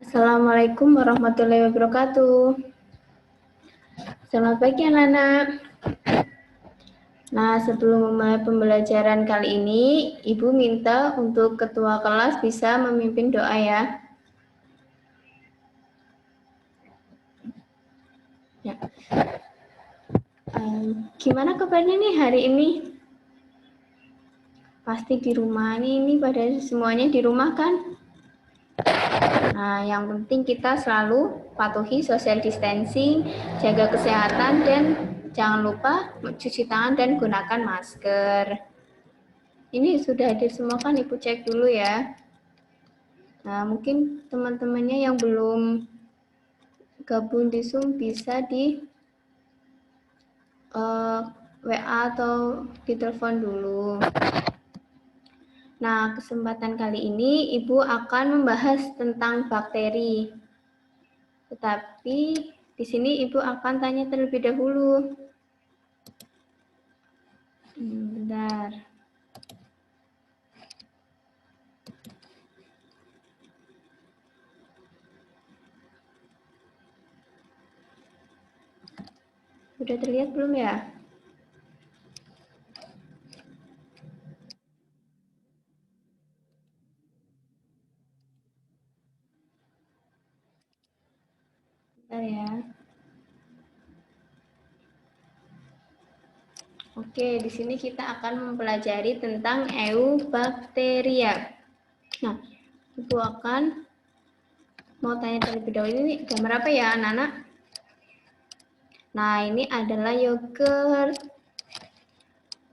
Assalamualaikum warahmatullahi wabarakatuh. Selamat pagi anak-anak. Nah, sebelum memulai pembelajaran kali ini, Ibu minta untuk ketua kelas bisa memimpin doa ya. Ya. Gimana kabarnya nih hari ini? Pasti di rumah ini pada semuanya di rumah kan? Nah, yang penting kita selalu patuhi social distancing, jaga kesehatan, dan jangan lupa cuci tangan dan gunakan masker. Ini sudah hadir semua kan, Ibu cek dulu ya. Nah, mungkin teman-temannya yang belum gabung di Zoom bisa di WA atau ditelepon dulu. Nah, kesempatan kali ini Ibu akan membahas tentang bakteri. Tetapi di sini Ibu akan tanya terlebih dahulu. Bentar. Sudah terlihat belum ya? Bentar ya. Oke, di sini kita akan mempelajari tentang eubakteria. Nah, Ibu akan mau tanya terlebih dahulu, ini gambar apa ya anak-anak? Nah, ini adalah yogurt.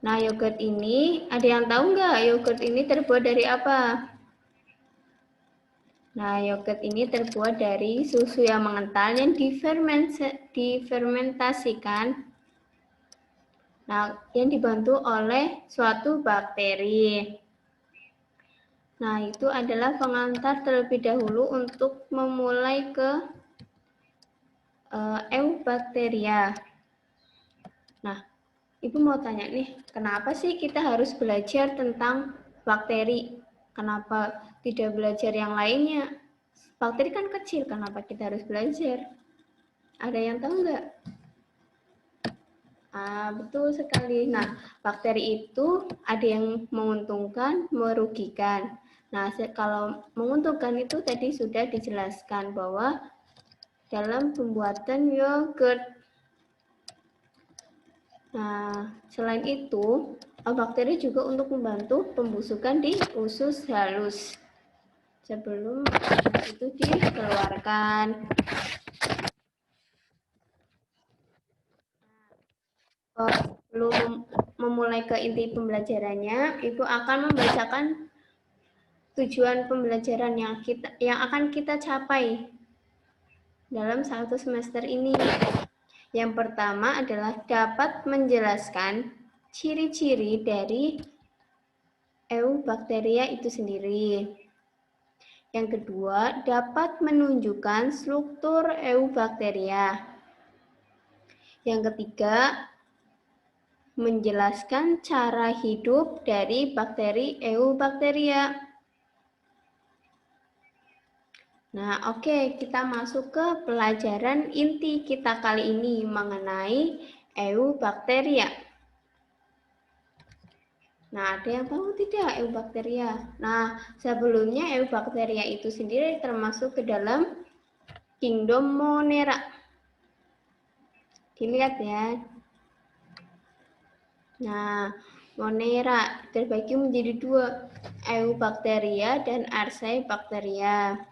Nah, yogurt ini, ada yang tahu nggak yogurt ini terbuat dari apa? Nah, yogurt ini terbuat dari susu yang mengental yang difermentasikan. Nah, yang dibantu oleh suatu bakteri. Nah, itu adalah pengantar terlebih dahulu untuk memulai ke eubakteria. Nah, Ibu mau tanya nih, kenapa sih kita harus belajar tentang bakteri? Kenapa tidak belajar yang lainnya? Bakteri kan kecil, kenapa kita harus belajar? Ada yang tahu nggak? Betul sekali. Nah, bakteri itu ada yang menguntungkan, merugikan. Nah, kalau menguntungkan itu tadi sudah dijelaskan bahwa dalam pembuatan yogurt. Nah, selain itu, bakteri juga untuk membantu pembusukan di usus halus sebelum itu dikeluarkan. Sebelum memulai ke inti pembelajarannya, Ibu akan membacakan tujuan pembelajaran yang akan kita capai dalam satu semester ini. Yang pertama adalah dapat menjelaskan ciri-ciri dari eubakteria itu sendiri. Yang kedua, dapat menunjukkan struktur eubakteria. Yang ketiga, menjelaskan cara hidup dari bakteri eubakteria. Nah, oke, kita masuk ke pelajaran inti kita kali ini mengenai eubakteria. Nah, ada yang tahu tidak eubakteria? Nah, sebelumnya eubakteria itu sendiri termasuk ke dalam kingdom Monera. Dilihat ya. Nah, Monera terbagi menjadi dua, eubakteria dan archaebacteria.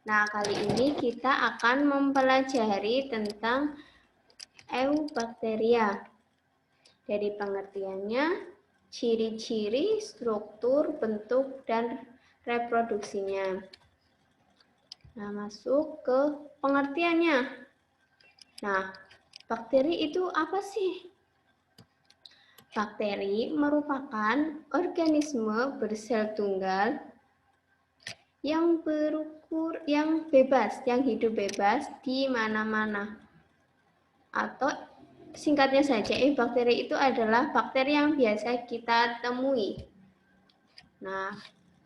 Nah, kali ini kita akan mempelajari tentang eubakteria. Dari pengertiannya, ciri-ciri, struktur, bentuk, dan reproduksinya. Nah, masuk ke pengertiannya. Nah, bakteri itu apa sih? Bakteri merupakan organisme bersel tunggal yang berukur, yang bebas, yang hidup bebas di mana-mana. Atau singkatnya saja, bakteri itu adalah bakteri yang biasa kita temui. Nah,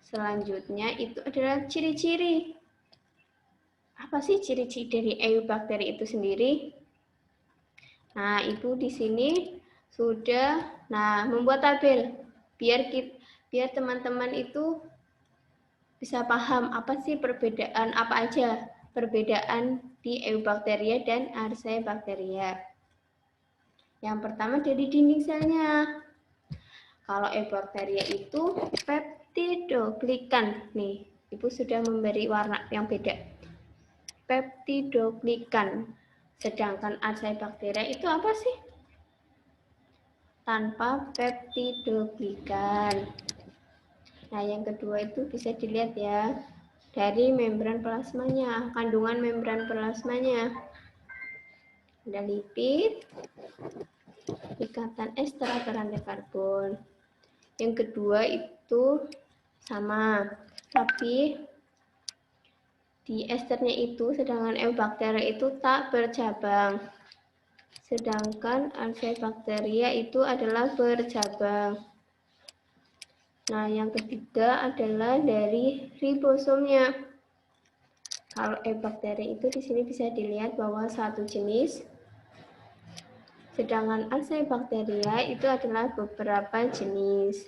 selanjutnya itu adalah ciri-ciri. Apa sih ciri-ciri dari eubakteri itu sendiri? Nah, itu di sini sudah membuat tabel biar teman-teman itu bisa paham apa sih perbedaan apa aja perbedaan di Eubacteria dan Archaebacteria. Yang pertama dari dinding selnya. Kalau Eubacteria itu peptidoglikan. Nih, Ibu sudah memberi warna yang beda. Peptidoglikan. Sedangkan Archaebacteria itu apa sih? Tanpa peptidoglikan. Nah, yang kedua itu bisa dilihat ya dari membran plasmanya, kandungan membran plasmanya. Ada lipid, ikatan ester atau rantai karbon. Yang kedua itu sama, tapi di esternya itu, sedangkan Eubacteria itu tak bercabang. Sedangkan Archaebacteria itu adalah bercabang. Nah, yang ketiga adalah dari ribosomnya. Kalau Eubacteria itu di sini bisa dilihat bahwa satu jenis, sedangkan Archaebacteria itu adalah beberapa jenis.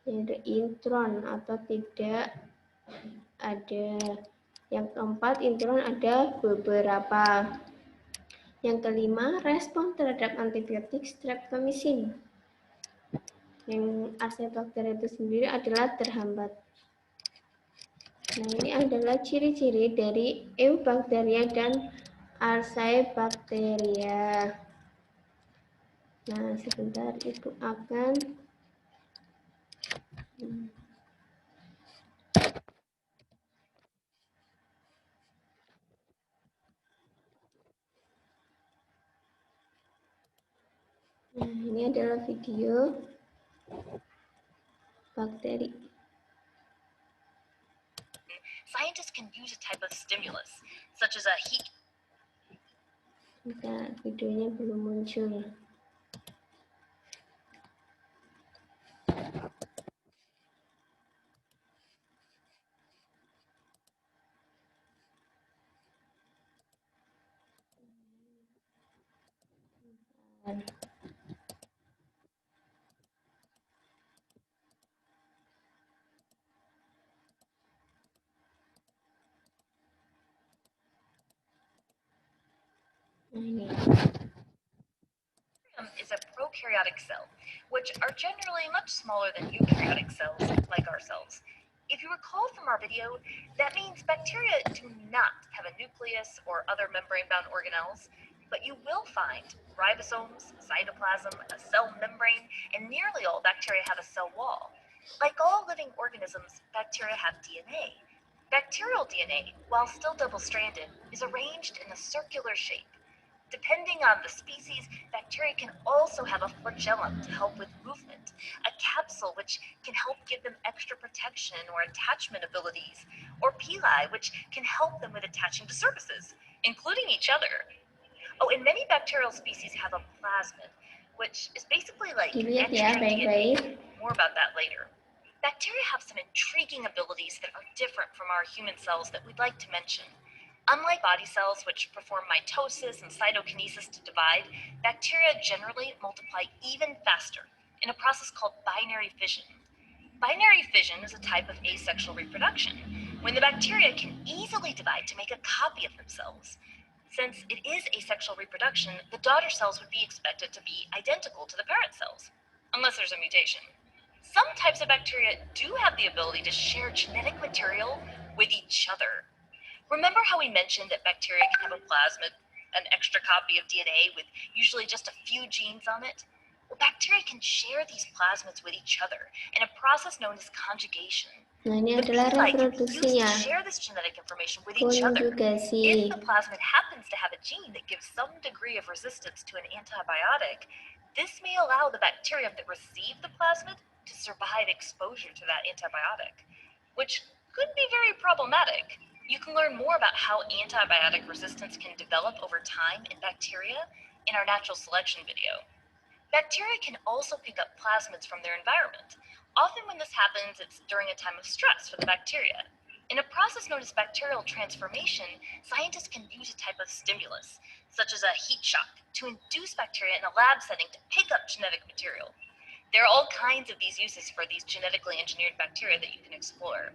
Yaitu intron atau tidak ada. Yang keempat, intron ada beberapa. Yang kelima, respon terhadap antibiotik streptomycin. Yang Archaebacteria itu sendiri adalah terhambat. Nah, ini adalah ciri-ciri dari Eubacteria dan Archaebacteria. Nah, sebentar Ibu akan Nah, ini adalah video bakteri. Scientists can use a type of stimulus, such as a heat. Bentar, videonya belum muncul. Nah, ini. Is a prokaryotic cell, which are generally much smaller than eukaryotic cells, like our cells. If you recall from our video, that means bacteria do not have a nucleus or other membrane-bound organelles, but you will find ribosomes, cytoplasm, a cell membrane, and nearly all bacteria have a cell wall. Like all living organisms, bacteria have DNA. Bacterial DNA, while still double-stranded, is arranged in a circular shape. Depending on the species, bacteria can also have a flagellum to help with movement, a capsule which can help give them extra protection or attachment abilities, or pili which can help them with attaching to surfaces, including each other. Oh, and many bacterial species have a plasmid, which is basically like Dilihat ya extra DNA. baik-baik. More about that later. Bacteria have some intriguing abilities that are different from our human cells that we'd like to mention. Unlike body cells, which perform mitosis and cytokinesis to divide, bacteria generally multiply even faster in a process called binary fission. Binary fission is a type of asexual reproduction, when the bacteria can easily divide to make a copy of themselves. Since it is asexual reproduction, the daughter cells would be expected to be identical to the parent cells, unless there's a mutation. Some types of bacteria do have the ability to share genetic material with each other. Remember how we mentioned that bacteria can have a plasmid, an extra copy of DNA with usually just a few genes on it? Well, bacteria can share these plasmids with each other in a process known as conjugation. Nah, ini The adalah pili can be used reproduksinya. to share this genetic information with each other. If Konjugasi. the plasmid happens to have a gene that gives some degree of resistance to an antibiotic, this may allow the bacterium that received the plasmid to survive exposure to that antibiotic, which could be very problematic. You can learn more about how antibiotic resistance can develop over time in bacteria in our natural selection video. Bacteria can also pick up plasmids from their environment. Often when this happens, it's during a time of stress for the bacteria. In a process known as bacterial transformation, scientists can use a type of stimulus, such as a heat shock, to induce bacteria in a lab setting to pick up genetic material. There are all kinds of these uses for these genetically engineered bacteria that you can explore.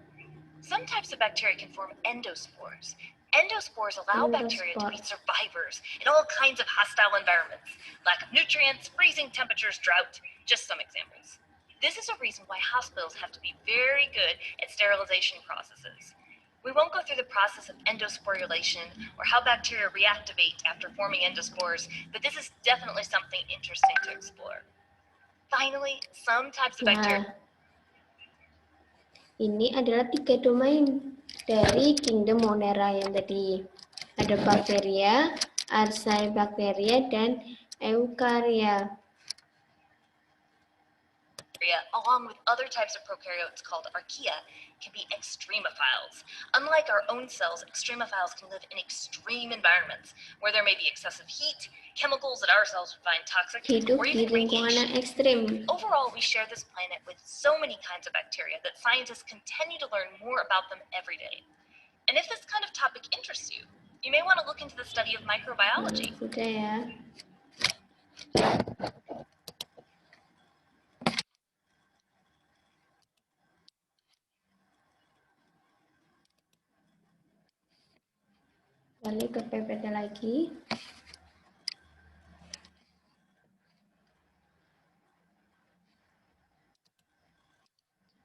Some types of bacteria can form endospores. Endospores allow bacteria to be survivors in all kinds of hostile environments. Lack of nutrients, freezing temperatures, drought, just some examples. This is a reason why hospitals have to be very good at sterilization processes. We won't go through the process of endosporulation or how bacteria reactivate after forming endospores, but this is definitely something interesting to explore. Finally, some types of bacteria. Ini adalah 3 domain dari kingdom Monera yang tadi. Ada bakteria, archaebacteria, dan eukarya. Along with other types of prokaryotes called archaea, can be extremophiles. Unlike our own cells, extremophiles can live in extreme environments where there may be excessive heat, chemicals that our cells would find toxic, Hidup or di even lingkungan radiation. ekstrim. Overall, we share this planet with so many kinds of bacteria that scientists continue to learn more about them every day. And if this kind of topic interests you, you may want to look into the study of microbiology. Sudah ya. Balik ke PPT lagi.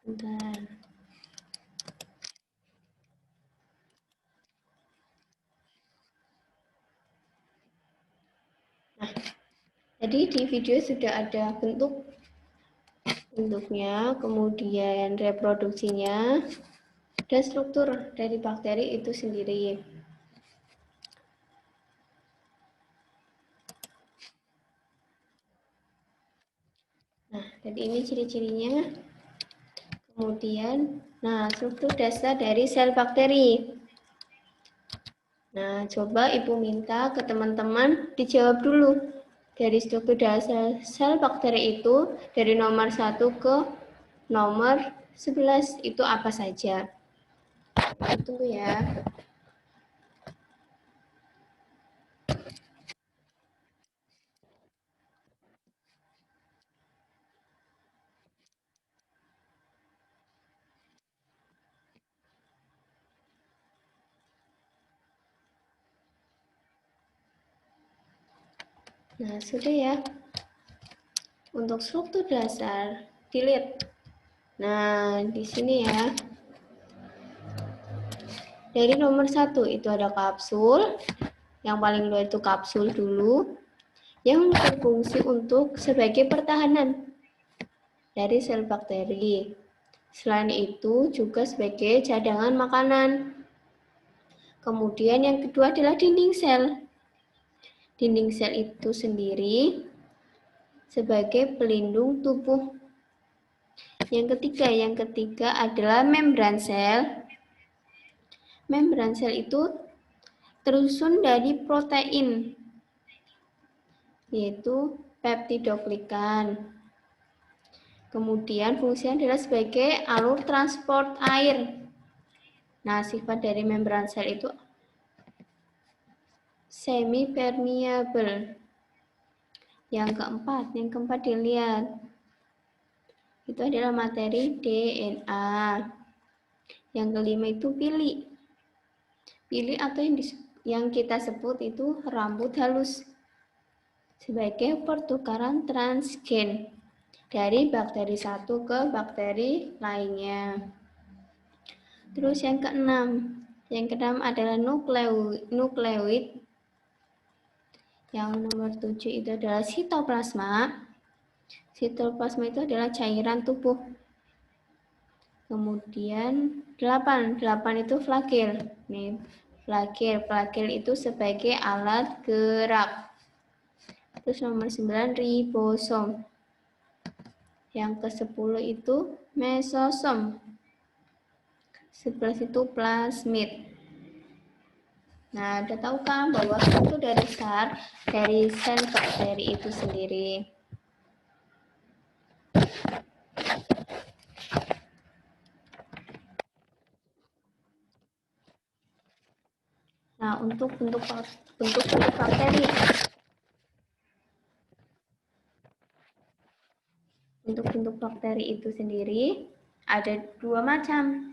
Bentar. Nah, jadi di video sudah ada bentuknya, kemudian reproduksinya, dan struktur dari bakteri itu sendiri. Nah, jadi ini ciri-cirinya. Kemudian, struktur dasar dari sel bakteri. Nah, coba Ibu minta ke teman-teman dijawab dulu. Dari struktur dasar sel bakteri itu, dari nomor 1 ke nomor 11 itu apa saja? Tunggu ya. Nah, sudah ya. Untuk struktur dasar, dilihat. Nah, di sini ya. Dari nomor 1 itu ada kapsul. Yang paling luar itu kapsul dulu. Yang berfungsi untuk sebagai pertahanan dari sel bakteri. Selain itu juga sebagai cadangan makanan. Kemudian yang kedua adalah dinding sel. Dinding sel itu sendiri sebagai pelindung tubuh. Yang ketiga adalah membran sel. Membran sel itu tersusun dari protein, yaitu peptidoglikan. Kemudian fungsinya adalah sebagai alur transport air. Nah, sifat dari membran sel itu semi-permeable. Yang keempat dilihat. Itu adalah materi DNA. Yang kelima itu pili. Pili atau yang kita sebut itu rambut halus. Sebagai pertukaran transgen dari bakteri satu ke bakteri lainnya. Terus yang keenam adalah nukleoid. Yang nomor 7 itu adalah sitoplasma. Sitoplasma itu adalah cairan tubuh. Kemudian 8 itu flagel. Nih, flagel itu sebagai alat gerak. Terus nomor 9 ribosom. Yang ke-10 itu mesosom. 11 itu plasmid. Nah, udah tahu kan bahwa itu dari sel bakteri itu sendiri. Nah, untuk bentuk bakteri. Untuk bentuk bakteri itu sendiri ada dua macam.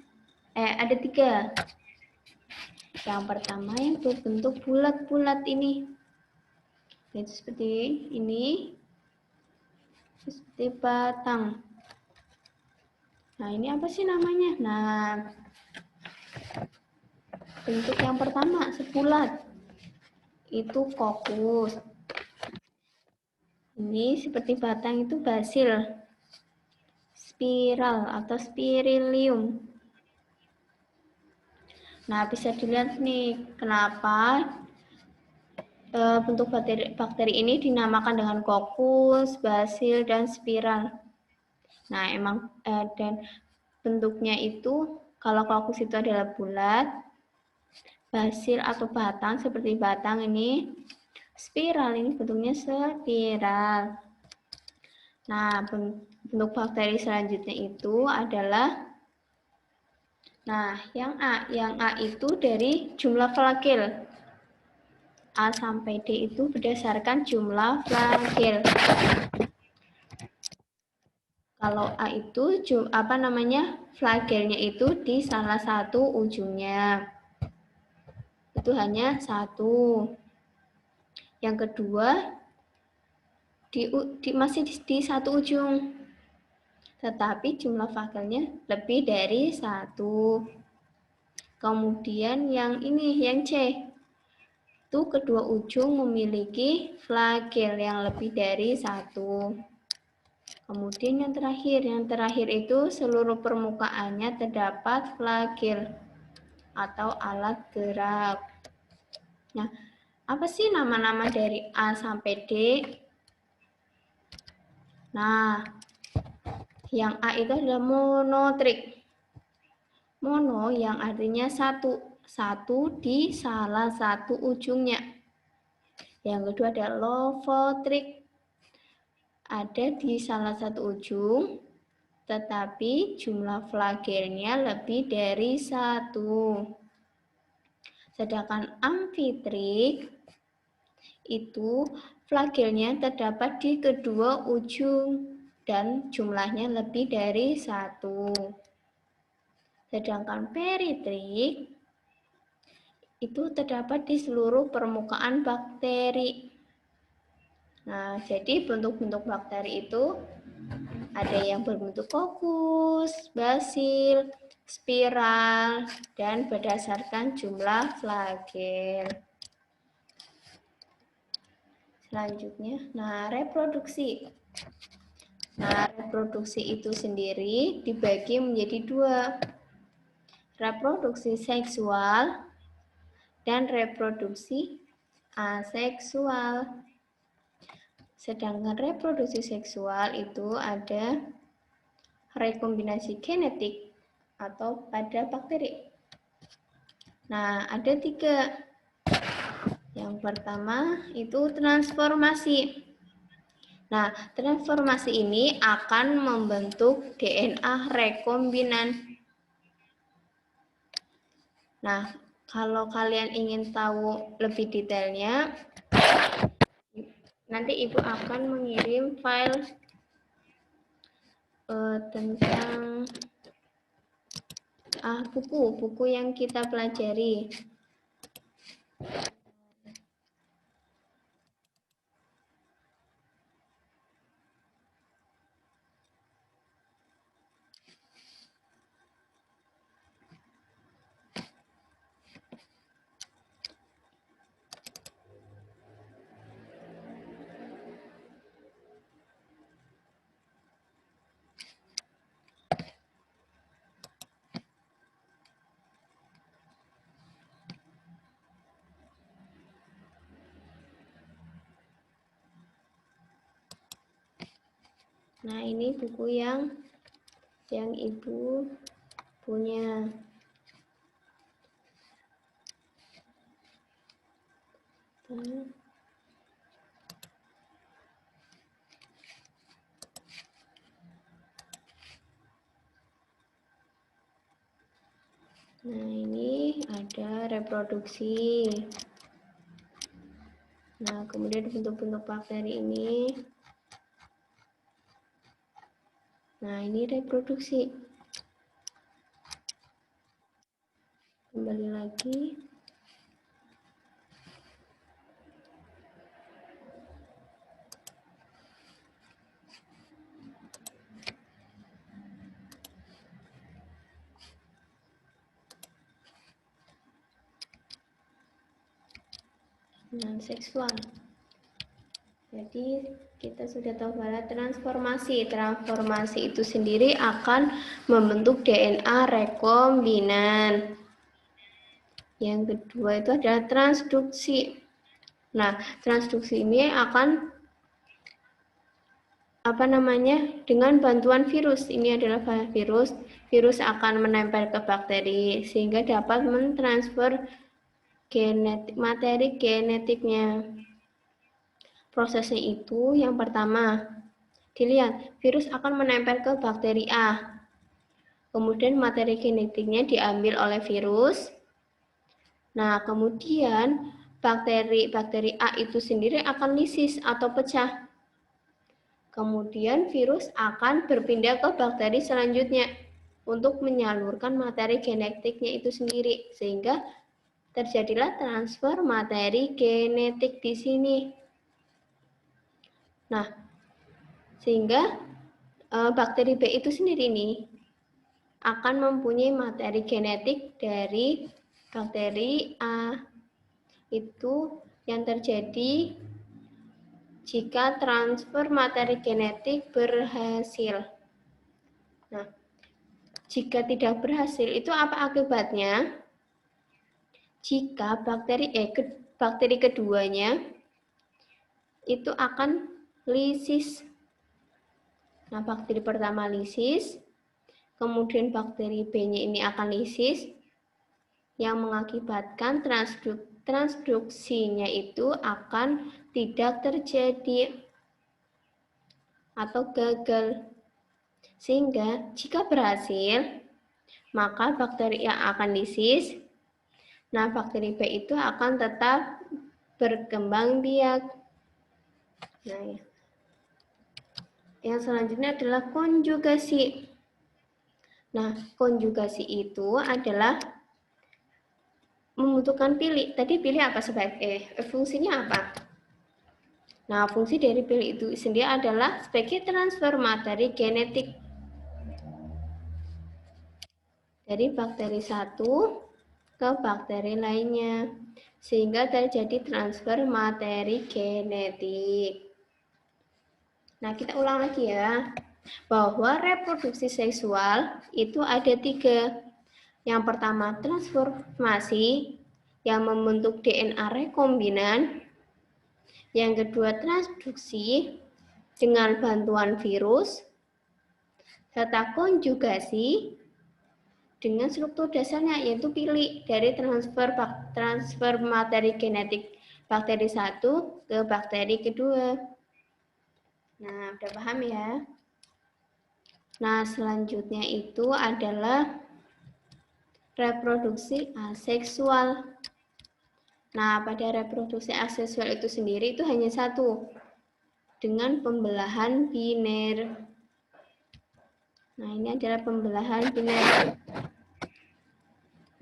Ada tiga. Yang pertama yang berbentuk bulat-bulat ini. Itu seperti ini. Seperti batang. Nah, ini apa sih namanya? Nah, bentuk yang pertama sebulat. Itu kokus. Ini seperti batang itu basil. Spiral atau spirilium. Nah, bisa dilihat nih kenapa bentuk bakteri ini dinamakan dengan kokus, basil, dan spiral. Nah, emang dan bentuknya itu kalau kokus itu adalah bulat, basil atau batang seperti batang ini, spiral ini bentuknya spiral. Nah, bentuk bakteri selanjutnya itu adalah yang A itu dari jumlah flagel. A sampai D itu berdasarkan jumlah flagel. Kalau A itu flagelnya itu di salah satu ujungnya. Itu hanya satu. Yang kedua masih di satu ujung. Tetapi jumlah flagelnya lebih dari satu. Kemudian yang ini, yang C. Itu kedua ujung memiliki flagel yang lebih dari satu. Kemudian yang terakhir itu seluruh permukaannya terdapat flagel atau alat gerak. Nah, apa sih nama-nama dari A sampai D? Nah, yang A itu adalah monotrik. Mono yang artinya satu di salah satu ujungnya. Yang kedua ada lofotrik, ada di salah satu ujung, tetapi jumlah flagelnya lebih dari satu. Sedangkan amfitrik itu flagelnya terdapat di kedua ujung dan jumlahnya lebih dari satu. Sedangkan peritrik itu terdapat di seluruh permukaan bakteri. Nah, jadi bentuk-bentuk bakteri itu ada yang berbentuk kokus, basil, spiral, dan berdasarkan jumlah flagel. Selanjutnya, reproduksi. Nah, reproduksi itu sendiri dibagi menjadi dua. Reproduksi seksual dan reproduksi aseksual. Sedangkan reproduksi seksual itu ada rekombinasi genetik atau pada bakteri. Nah, ada tiga. Yang pertama itu transformasi. Nah, transformasi ini akan membentuk DNA rekombinan. Nah, kalau kalian ingin tahu lebih detailnya, nanti Ibu akan mengirim file tentang buku yang kita pelajari. Nah, ini buku yang Ibu punya. Nah, ini ada reproduksi. Nah, kemudian bentuk-bentuk bakteri ini. Nah, ini reproduksi. Kembali lagi. Nah, seksual. Jadi kita sudah tahu bahwa transformasi itu sendiri akan membentuk DNA rekombinan. Yang kedua itu adalah transduksi. Nah, transduksi ini akan dengan bantuan virus. Ini adalah virus akan menempel ke bakteri sehingga dapat mentransfer materi genetiknya. Prosesnya itu yang pertama, dilihat virus akan menempel ke bakteri A. Kemudian materi genetiknya diambil oleh virus. Nah, kemudian bakteri A itu sendiri akan lisis atau pecah. Kemudian virus akan berpindah ke bakteri selanjutnya untuk menyalurkan materi genetiknya itu sendiri, sehingga terjadilah transfer materi genetik di sini. Nah, sehingga bakteri B itu sendiri nih akan mempunyai materi genetik dari bakteri A. Itu yang terjadi jika transfer materi genetik berhasil. Nah, jika tidak berhasil, itu apa akibatnya? Jika bakteri keduanya itu akan lisis. Nah, bakteri pertama lisis, kemudian bakteri B-nya ini akan lisis, yang mengakibatkan transduksinya itu akan tidak terjadi atau gagal. Sehingga jika berhasil, maka bakteri yang akan lisis, nah bakteri B itu akan tetap berkembang biak. Nah, yang selanjutnya adalah konjugasi. Nah, konjugasi itu adalah membutuhkan pilih. Tadi pilih apa sebagai fungsinya apa? Nah, fungsi dari pilih itu sendiri adalah sebagai transfer materi genetik dari bakteri satu ke bakteri lainnya, sehingga terjadi transfer materi genetik. Nah, kita ulang lagi ya, bahwa reproduksi seksual itu ada 3. Yang pertama, transformasi yang membentuk DNA rekombinan. Yang kedua, transduksi dengan bantuan virus. Serta konjugasi dengan struktur dasarnya, yaitu pilih dari transfer materi genetik bakteri 1 ke bakteri kedua. Nah, udah paham ya? Nah, selanjutnya itu adalah reproduksi aseksual. Nah, pada reproduksi aseksual itu sendiri itu hanya satu, dengan pembelahan biner. Nah, ini adalah pembelahan biner.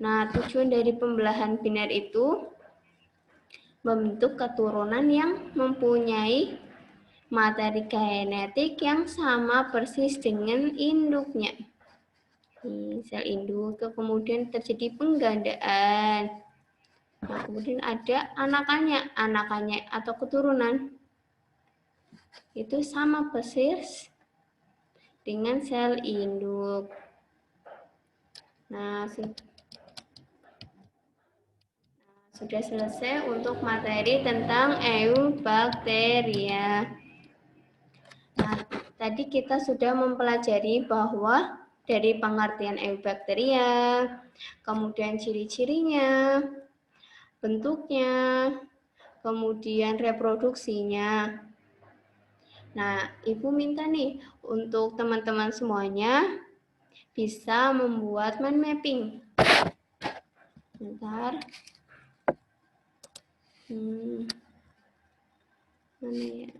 Nah, tujuan dari pembelahan biner itu membentuk keturunan yang mempunyai materi genetik yang sama persis dengan induknya. Sel induk, kemudian terjadi penggandaan. Nah, kemudian ada anakannya atau keturunan. Itu sama persis dengan sel induk. Nah, sudah selesai untuk materi tentang eubakteria. Nah, tadi kita sudah mempelajari bahwa dari pengertian eubakteria, kemudian ciri-cirinya, bentuknya, kemudian reproduksinya. Nah, Ibu minta nih untuk teman-teman semuanya bisa membuat mind mapping. Sebentar. Mana ya?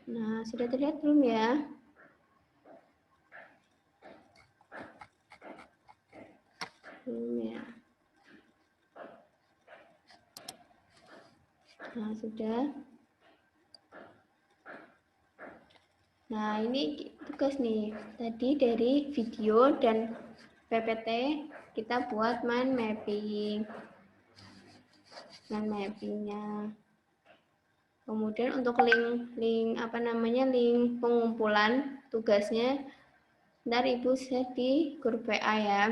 Nah, sudah terlihat belum ya? Belum ya? Nah, sudah. Nah, ini tugas nih. Tadi dari video dan PPT kita buat mind mapping. Mind mappingnya. Kemudian untuk link pengumpulan tugasnya, ntar Ibu share di grup WA ya.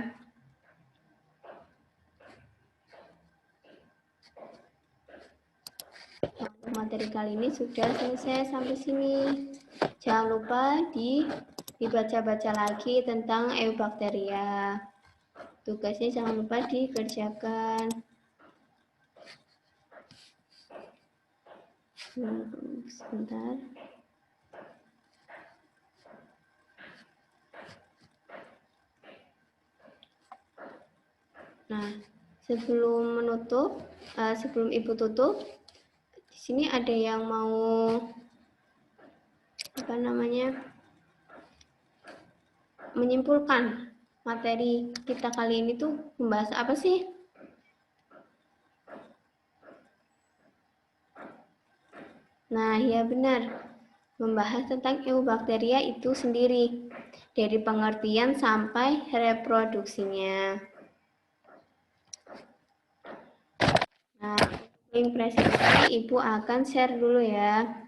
Untuk materi kali ini sudah selesai sampai sini. Jangan lupa dibaca-baca lagi tentang eubakteria. Tugasnya jangan lupa dikerjakan. Sebentar. Nah, sebelum Ibu tutup, di sini ada yang mau menyimpulkan materi kita kali ini tuh membahas apa sih? Nah, ya benar. Membahas tentang eubakteria itu sendiri, dari pengertian sampai reproduksinya. Nah, link presentasi Ibu akan share dulu ya.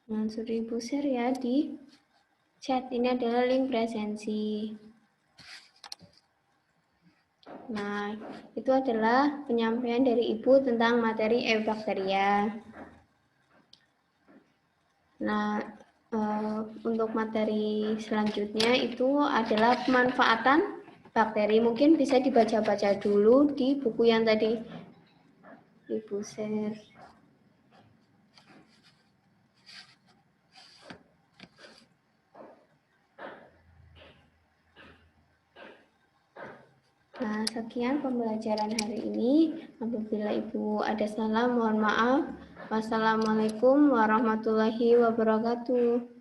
Nah, sudah Ibu share ya di chat. Ini adalah link presensi. Nah, itu adalah penyampaian dari Ibu tentang materi eubakteria. Nah, untuk materi selanjutnya itu adalah pemanfaatan bakteri. Mungkin bisa dibaca-baca dulu di buku yang tadi Ibu share. Nah, sekian pembelajaran hari ini. Apabila Ibu ada salah, mohon maaf. Wassalamualaikum warahmatullahi wabarakatuh.